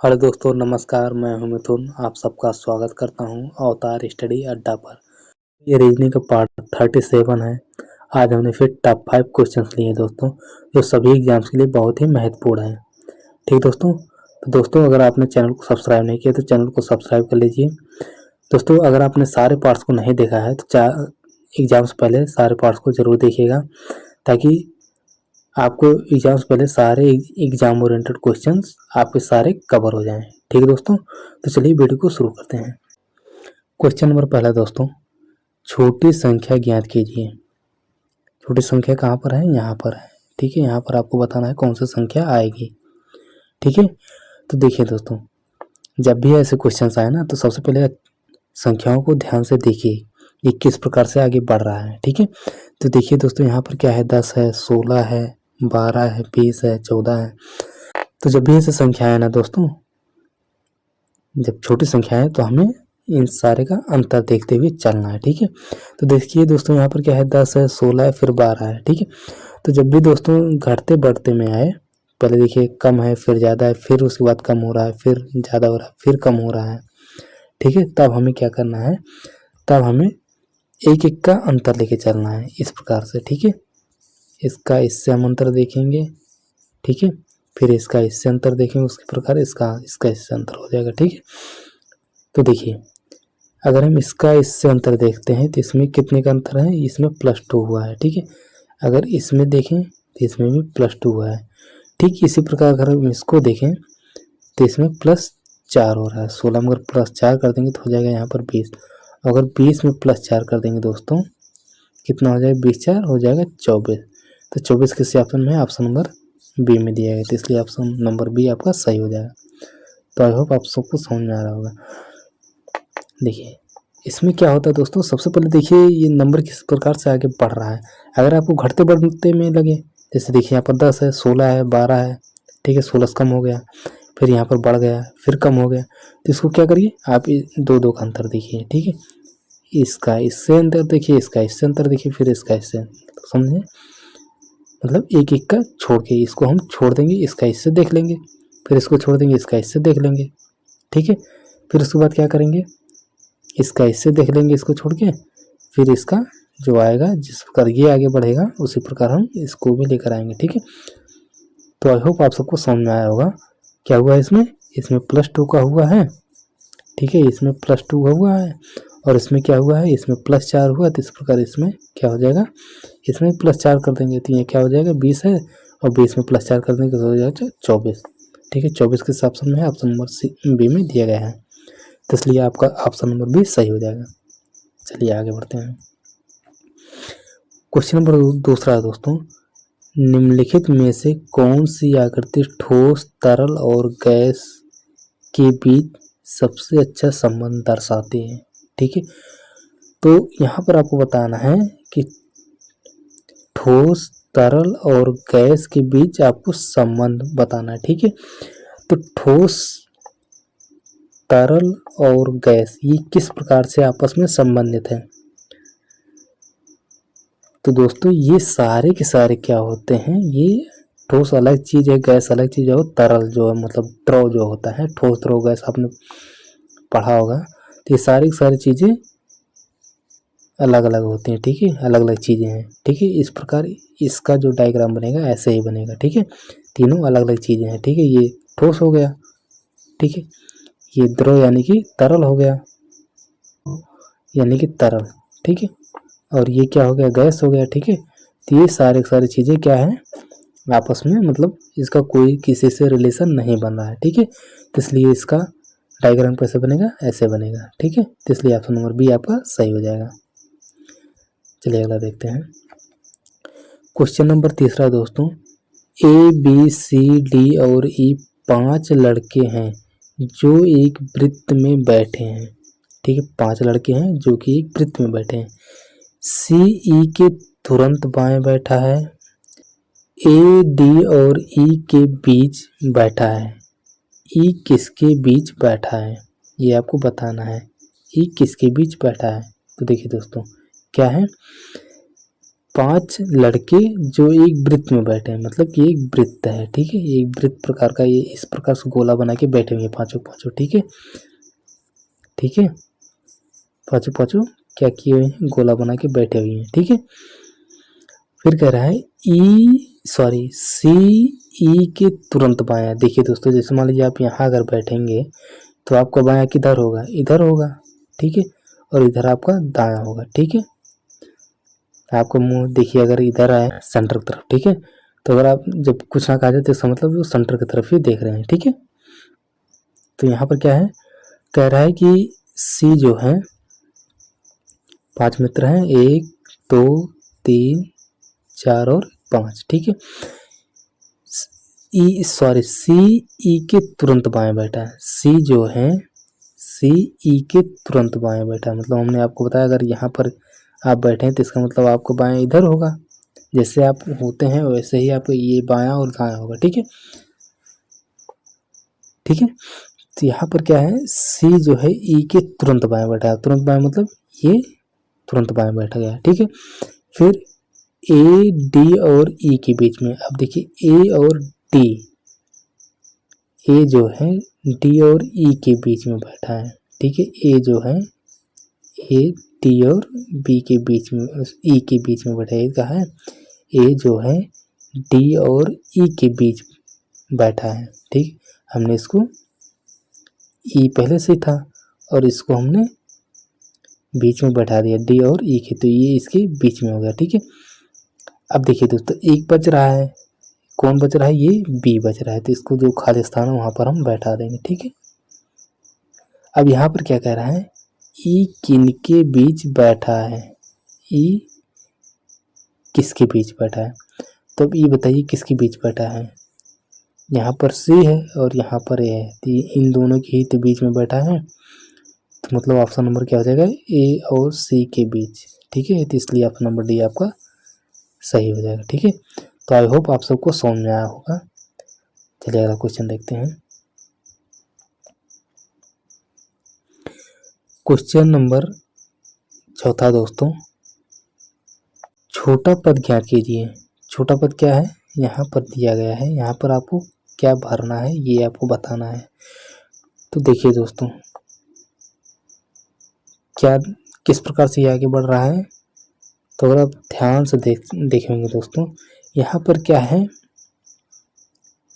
Hello दोस्तों, नमस्कार। मैं हूं मिथुन, आप सबका स्वागत करता हूं अवतार स्टडी अड्डा पर। ये रीजनिंग का पार्ट 37 है। आज हमने फिर टॉप 5 क्वेश्चंस लिए हैं दोस्तों, जो सभी एग्जाम्स के लिए बहुत ही महत्वपूर्ण है। ठीक दोस्तों, तो दोस्तों अगर आपने चैनल को सब्सक्राइब नहीं किया तो चैनल को सब्सक्राइब कर लीजिए। दोस्तों अगर आपने सारे पार्ट्स को नहीं देखा है तो एग्जाम्स पहले सारे पार्ट्स को जरूर देखिएगा, ताकि आपको एग्जाम्स पहले सारे एग्जाम ओरिएंटेड क्वेश्चंस आपके सारे कवर हो जाएं। ठीक है दोस्तों, तो चलिए वीडियो को शुरू करते हैं। क्वेश्चन नंबर पहला दोस्तों, छोटी संख्या ज्ञात कीजिए। छोटी संख्या कहाँ पर है? यहाँ पर है। ठीक है, यहाँ पर आपको बताना है कौन सी संख्या आएगी। ठीक है, तो देखिए दोस्तों, जब भी ऐसे क्वेश्चन आए ना तो सबसे पहले संख्याओं को ध्यान से देखिए, ये किस प्रकार से आगे बढ़ रहा है। ठीक है, तो देखिए दोस्तों, यहाँ पर क्या है, 10 है, 16 है, 12 है, 20 है, 14 है। तो जब भी ऐसे संख्या है ना दोस्तों, जब छोटी संख्या है तो हमें इन सारे का अंतर देखते हुए चलना है। ठीक है, तो देखिए दोस्तों, यहाँ पर क्या है, 10 है, 16 है, फिर 12 है। ठीक है, तो जब भी दोस्तों घटते बढ़ते में आए, पहले देखिए कम है, फिर ज़्यादा है, फिर उसके बाद कम हो रहा है, फिर ज़्यादा हो रहा है, फिर कम हो रहा है। ठीक है, तब हमें क्या करना है, तब हमें एक एक का अंतर लेके चलना है इस प्रकार से। ठीक है, इसका इससे हम अंतर देखेंगे। ठीक है, फिर इसका इससे अंतर देखेंगे, उसके प्रकार इसका इससे अंतर हो जाएगा। ठीक है, तो देखिए अगर हम इसका इससे अंतर देखते हैं तो इसमें कितने का अंतर है, इसमें +2 हुआ है। ठीक है, अगर इसमें देखें तो इसमें भी +2 हुआ है। ठीक इसी प्रकार अगर हम इसको देखें तो इसमें +4 हो रहा है। 16 में अगर +4 कर देंगे तो हो जाएगा यहाँ पर 20। अगर 20 में +4 कर देंगे दोस्तों, कितना हो जाएगा, 20 4 हो जाएगा 24। तो 24 किसी ऑप्शन में है? ऑप्शन नंबर बी में दिया गया, तो इसलिए ऑप्शन नंबर बी आपका सही हो जाएगा। तो आई होप आप सबको समझ में आ रहा होगा। देखिए इसमें क्या होता है दोस्तों, सबसे पहले देखिए ये नंबर किस प्रकार से आगे बढ़ रहा है। अगर आपको घटते बढ़ते में लगे, जैसे देखिए यहाँ पर 10 है, 16 है, 12 है। ठीक है, 16 से कम हो गया, फिर यहाँ पर बढ़ गया, फिर कम हो गया, तो इसको क्या करिए आप, दो दो का अंतर देखिए। ठीक है, इसका इससे अंतर देखिए, इसका इससे अंतर देखिए, फिर इसका इससे, तो समझे, मतलब एक एक का छोड़ के, इसको हम छोड़ देंगे, इसका इससे देख लेंगे, फिर इसको छोड़ देंगे, इसका इससे देख लेंगे। ठीक है, फिर उसके बाद क्या करेंगे, इसका इससे देख लेंगे, इसको छोड़ के, फिर इसका जो आएगा, जिस प्रकार ये आगे बढ़ेगा उसी प्रकार हम इसको भी लेकर आएंगे। ठीक है, तो आई होप आप सबको समझ में आया होगा क्या हुआ इसमें। इसमें +2 का हुआ है। ठीक है, इसमें +2 का हुआ है, और इसमें क्या हुआ है, इसमें +4 हुआ। तो इस प्रकार इसमें क्या हो जाएगा, इसमें +4 कर देंगे तो ये क्या हो जाएगा, 20 है, और 20 में +4 कर देंगे तो हो जाएगा 24। ठीक है, 24 किस ऑप्शन में है, ऑप्शन नंबर सी बी में दिया गया है, तो इसलिए आपका ऑप्शन नंबर बी सही हो जाएगा। चलिए आगे बढ़ते हैं। क्वेश्चन नंबर दूसरा दोस्तों, निम्नलिखित में से कौन सी आकृति ठोस, तरल और गैस के बीच सबसे अच्छा संबंध दर्शाती है। ठीक है, तो यहाँ पर आपको बताना है कि ठोस, तरल और गैस के बीच आपको संबंध बताना है। ठीक है, तो ठोस, तरल और गैस ये किस प्रकार से आपस में संबंधित है। तो दोस्तों ये सारे के सारे क्या होते हैं, ये ठोस अलग चीज है, गैस अलग चीज है, और तरल जो है मतलब द्रव जो होता है, ठोस द्रव गैस आपने पढ़ा होगा। तो ये सारी की सारी चीजें अलग अलग होती हैं। ठीक है, अलग अलग चीजें हैं। ठीक है, इस प्रकार इसका जो डायग्राम बनेगा ऐसे ही बनेगा। ठीक है, तीनों अलग अलग चीजें हैं। ठीक है, ये ठोस हो गया, ठीक है, ये द्रव यानी कि तरल हो गया, यानी कि तरल। ठीक है, और ये क्या हो गया, गैस हो गया। ठीक है, तो ये सारी चीजें क्या है आपस में, मतलब इसका कोई किसी से रिलेशन नहीं बन रहा है। ठीक है, तो इसलिए इसका डायग्राम कैसे बनेगा, ऐसे बनेगा। ठीक है, तो इसलिए ऑप्शन नंबर बी आपका सही हो जाएगा। चलिए अगला देखते हैं। क्वेश्चन नंबर तीसरा दोस्तों, ABCD और E 5 लड़के हैं जो एक वृत्त में बैठे हैं। ठीक है, 5 लड़के हैं जो कि एक वृत्त में बैठे हैं। CE के तुरंत बाएं बैठा है, AD और E के बीच बैठा है। E किसके बीच बैठा है, ये आपको बताना है। E किसके बीच बैठा है, तो देखिए दोस्तों क्या है, 5 लड़के जो एक वृत्त में बैठे हैं, मतलब कि एक वृत्त है, ठीक है, एक वृत्त प्रकार का, ये इस प्रकार से गोला बना के बैठे हुए हैं पांचों पांचों, ठीक है, ठीक है, पांचों पांचों क्या किए हुए हैं, गोला बना के बैठे हुए हैं, ठीक है। फिर कह रहा है सी ई के तुरंत बायां। देखिए दोस्तों, जैसे मान लीजिए आप यहाँ अगर बैठेंगे तो आपका बायां किधर होगा, इधर होगा, ठीक है, और इधर आपका दायां होगा, ठीक है। आपका मुंह देखिए अगर इधर आए सेंटर की तरफ, ठीक है, तो अगर आप जब कुछ ना कहा जाए तो इसका मतलब वो सेंटर की तरफ ही देख रहे हैं, ठीक है। तो यहाँ पर क्या है, कह रहा है कि सी जो है 5 मित्र हैं, 1 2 3 4 और 5, ठीक है। सी ई के तुरंत बाएं बैठा है, सी जो है सी ई के तुरंत बाएं बैठा है, मतलब हमने आपको बताया अगर यहाँ पर आप बैठे हैं तो इसका मतलब आपको बाएं इधर होगा, जैसे आप होते हैं वैसे ही आपको ये बायां और दायां होगा, ठीक है, ठीक है। तो यहाँ पर क्या है, सी जो है ई के तुरंत बाएं बैठा है, तुरंत बाएं मतलब ये तुरंत बाएं बैठा गया है, ठीक है। फिर ए डी और ई के बीच में, अब देखिए ए और डी, ए जो है डी और ई के बीच में बैठा है, ठीक है, ए जो है ए डी और बी के बीच में, ई के बीच में बैठा है, कहा है ए जो है डी और ई के बीच बैठा है, ठीक। हमने इसको ई पहले से था और इसको हमने बीच में बैठा दिया डी और ई के, तो ये इसके बीच में हो गया, ठीक है। अब देखिए दोस्तों, एक बच रहा है, कौन बच रहा है, ये बी बच रहा है, तो इसको जो खाली स्थान है वहां पर हम बैठा देंगे, ठीक है। अब यहाँ पर क्या कह रहा है, ई किनके बीच बैठा है, ई किसके बीच बैठा है, तो अब ये बताइए किसके बीच बैठा है, यहाँ पर सी है और यहाँ पर ए है, तो इन दोनों के ही तो बीच में बैठा है, तो मतलब ऑप्शन नंबर क्या हो जाएगा, ए और सी के बीच, ठीक है, तो इसलिए ऑप्शन नंबर डी आपका सही हो जाएगा, ठीक है। तो आई होप आप सबको समझ में आया होगा। चलिए अगला क्वेश्चन देखते हैं। क्वेश्चन नंबर 4 दोस्तों, छोटा पद ज्ञात कीजिए। छोटा पद क्या है, यहाँ पर दिया गया है, यहाँ पर आपको क्या भरना है ये आपको बताना है। तो देखिए दोस्तों, क्या किस प्रकार से ये आगे बढ़ रहा है, तो अगर आप ध्यान से देखेंगे दोस्तों, यहाँ पर क्या है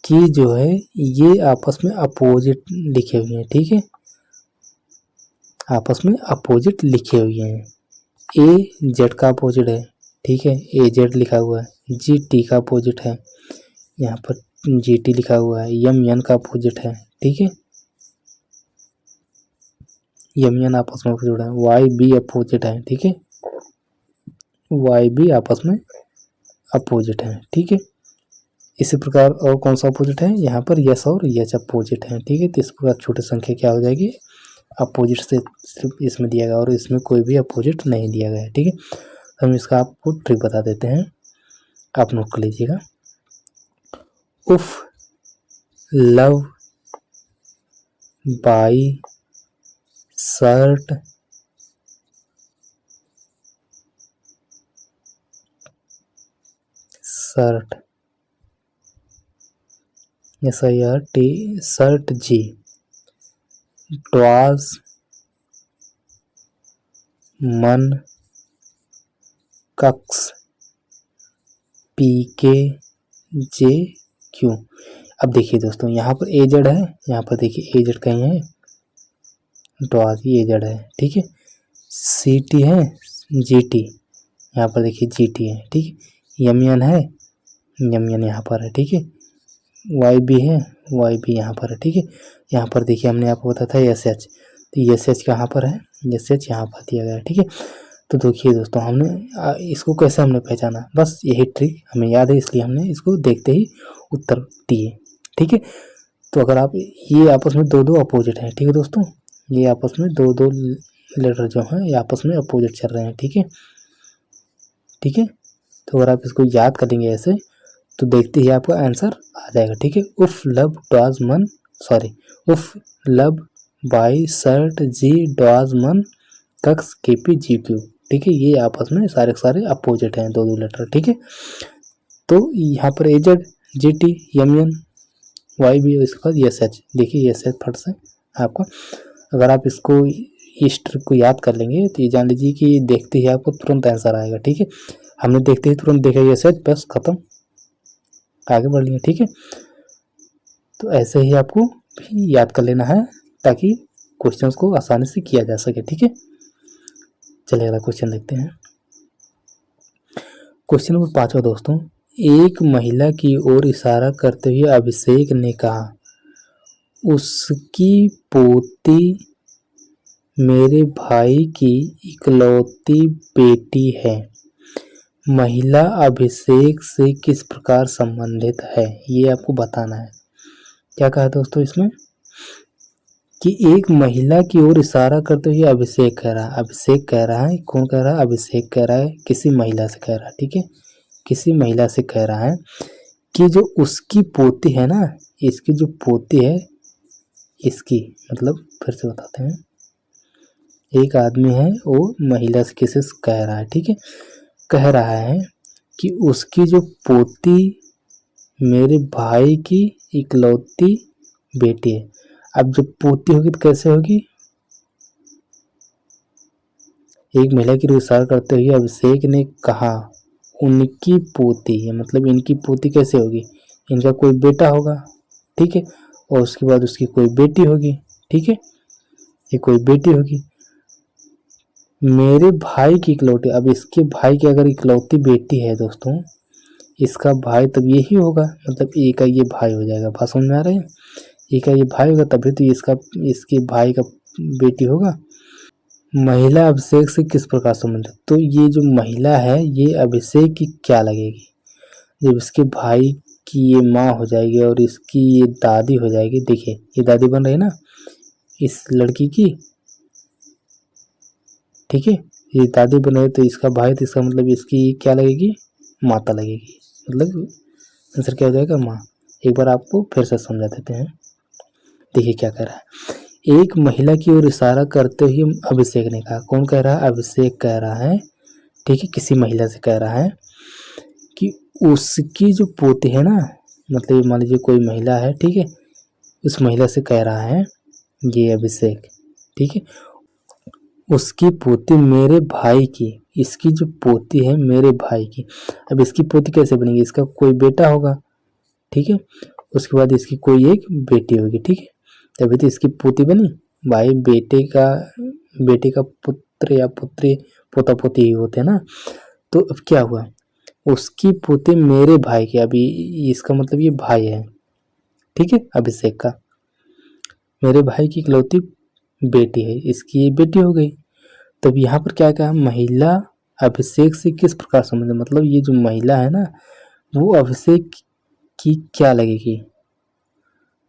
कि जो है ये आपस में अपोजिट लिखे हुए हैं, ठीक है, आपस में अपोजिट लिखे हुए हैं। ए जेड का अपोजिट है, ठीक है, ए जेड लिखा हुआ है, जी टी का अपोजिट है, यहाँ पर जी टी लिखा हुआ है, यम एन का अपोजिट है, ठीक है, यम एन आपस में अपोजिट है, वाई बी अपोजिट है, ठीक है, वाई बी आपस में अपोजिट है, ठीक है। इसी प्रकार और कौन सा अपोजिट है, यहाँ पर यस और यच अपोजिट है, ठीक है। तो इस प्रकार छोटी संख्या क्या हो जाएगी, अपोजिट से सिर्फ इसमें दिया गया और इसमें कोई भी अपोजिट नहीं दिया गया है, ठीक है। हम इसका आपको ट्रिक बता देते हैं, आप नोट कर लीजिएगा। उफ love by shirt shirt SIRT shirt जी ड्वाज मन कक्स PK जे क्यू। अब देखिए दोस्तों, यहाँ पर ए जेड है, यहाँ पर देखिए ए जेड कहीं है, ड्वाज ए जेड है, ठीक है, CT है, GT यहाँ पर देखिए GT है, ठीक है, यम है, यम यहाँ पर है, ठीक है, YB है, YB यहाँ पर है, ठीक है। यहाँ पर देखिए हमने आपको बताया था SH, तो SH कहाँ पर है, SH यहाँ पर दिया गया है, ठीक है। तो देखिए दोस्तों, हमने इसको कैसे हमने पहचाना, बस यही ट्रिक हमें याद है, इसलिए हमने इसको देखते ही उत्तर दिए, ठीक है। तो अगर आप ये आपस में दो दो अपोजिट हैं, ठीक है दोस्तों, ये आपस में दो दो लेटर जो हैं ये आपस में अपोजिट चल रहे हैं, ठीक है, ठीक है। तो अगर आप इसको याद करेंगे ऐसे तो देखते ही आपका आंसर आ जाएगा, ठीक है। उफ लब डॉज मन उफ लब बाई शर्ट जी डॉज मन कक्स KP GQ, ठीक है, ये आपस में सारे के सारे अपोजिट हैं, दो लेटर, ठीक है। तो यहाँ पर एजेड GT MN YB और इसके बाद SH, देखिए SH फट से आपका, अगर आप इसको इस ट्रिक को याद कर लेंगे तो ये जान लीजिए कि देखते ही आपको तुरंत आंसर आएगा, ठीक है। हमने देखते ही तुरंत देखा SH, बस खत्म, आगे बढ़ लिया, ठीक है। तो ऐसे ही आपको भी याद कर लेना है ताकि क्वेश्चंस को आसानी से किया जा सके, ठीक है। चलिए अगला क्वेश्चन देखते हैं। क्वेश्चन नंबर 5 दोस्तों, एक महिला की ओर इशारा करते हुए अभिषेक ने कहा, उसकी पोती मेरे भाई की इकलौती बेटी है। महिला अभिषेक से किस प्रकार संबंधित है, ये आपको बताना है। क्या कहा दोस्तों इसमें कि एक महिला की ओर इशारा करते हुए अभिषेक कह रहा है, अभिषेक कह रहा है, कौन कह रहा है, अभिषेक कह रहा है, किसी महिला से कह रहा है, ठीक है, किसी महिला से कह रहा है कि जो उसकी पोती है ना, इसकी जो पोती है, इसकी मतलब फिर से बताते हैं, एक आदमी है वो महिला से किसी से कह रहा है, ठीक है, कह रहा है कि उसकी जो पोती मेरे भाई की इकलौती बेटी है। अब जब पोती होगी तो कैसे होगी, एक महिला की ओर इशारा करते हुए अभिषेक ने कहा उनकी पोती है, मतलब इनकी पोती कैसे होगी, इनका कोई बेटा होगा, ठीक है, और उसके बाद उसकी कोई बेटी होगी, ठीक है, ये कोई बेटी होगी मेरे भाई की इकलौती। अब इसके भाई की अगर इकलौती बेटी है दोस्तों, इसका भाई तब यही होगा, मतलब ए का ये भाई हो जाएगा, बात समझ में आ रहा है, ए का ये भाई होगा तभी तो इसका इसके भाई का बेटी होगा। महिला अभिषेक से किस प्रकार संबंधित, तो ये जो महिला है ये अभिषेक की क्या लगेगी, जब इसके भाई की ये माँ हो जाएगी और इसकी ये दादी हो जाएगी, देखिए ये दादी बन रही है ना इस लड़की की, ठीक है, ये दादी बन रही तो इसका भाई, तो इसका मतलब इसकी क्या लगेगी, माता लगेगी, मतलब आंसर क्या हो जाएगा, माँ। एक बार आपको फिर से समझा देते हैं, देखिए क्या कह रहा है, एक महिला की ओर इशारा करते हुए अभिषेक ने कहा, कौन कह रहा है, अभिषेक कह रहा है, ठीक है, किसी महिला से कह रहा है कि उसकी जो पोती है ना, मतलब मान लीजिए कोई महिला है, ठीक है, उस महिला से कह रहा है ये अभिषेक, ठीक है, उसकी पोती मेरे भाई की, इसकी जो पोती है मेरे भाई की। अब इसकी पोती कैसे बनेगी, इसका कोई बेटा होगा, ठीक है, उसके बाद इसकी कोई एक बेटी होगी, ठीक है, तभी तो इसकी पोती बनी। भाई बेटे का पुत्र या पुत्री, पोता पोती ही होते हैं ना। तो अब क्या हुआ, उसकी पोती मेरे भाई की, अभी इसका मतलब ये भाई है, ठीक है, अभिषेक का, मेरे भाई की इकलौती बेटी है, इसकी ये बेटी हो गई। तब यहाँ पर क्या कहा, महिला अभिषेक से किस प्रकार संबंधित, मतलब ये जो महिला है ना वो अभिषेक की क्या लगेगी,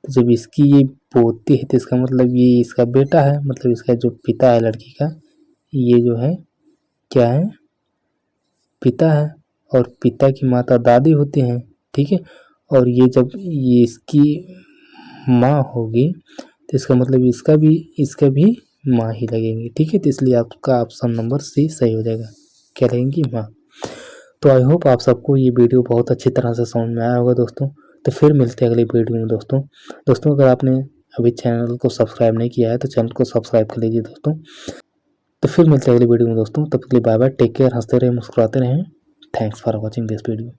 तो जब इसकी ये पोती है तो इसका मतलब ये इसका बेटा है, मतलब इसका जो पिता है लड़की का, ये जो है क्या है, पिता है, और पिता की माता दादी होती हैं, ठीक है, और ये जब ये इसकी माँ होगी तो इसका मतलब इसका भी माँ ही लगेंगी, ठीक है, तो इसलिए आपका ऑप्शन नंबर C सही हो जाएगा, क्या लगेंगी, माँ। तो आई होप आप सबको ये वीडियो बहुत अच्छी तरह से समझ में आया होगा दोस्तों। तो फिर मिलते हैं अगली वीडियो में दोस्तों अगर आपने अभी चैनल को सब्सक्राइब नहीं किया है तो चैनल को सब्सक्राइब कर लीजिए दोस्तों। तो फिर मिलते हैं अगली वीडियो में दोस्तों, तब तक के लिए बाय बाय, टेक केयर, हंसते रहे, मुस्कुराते रहें। Thanks for watching this video.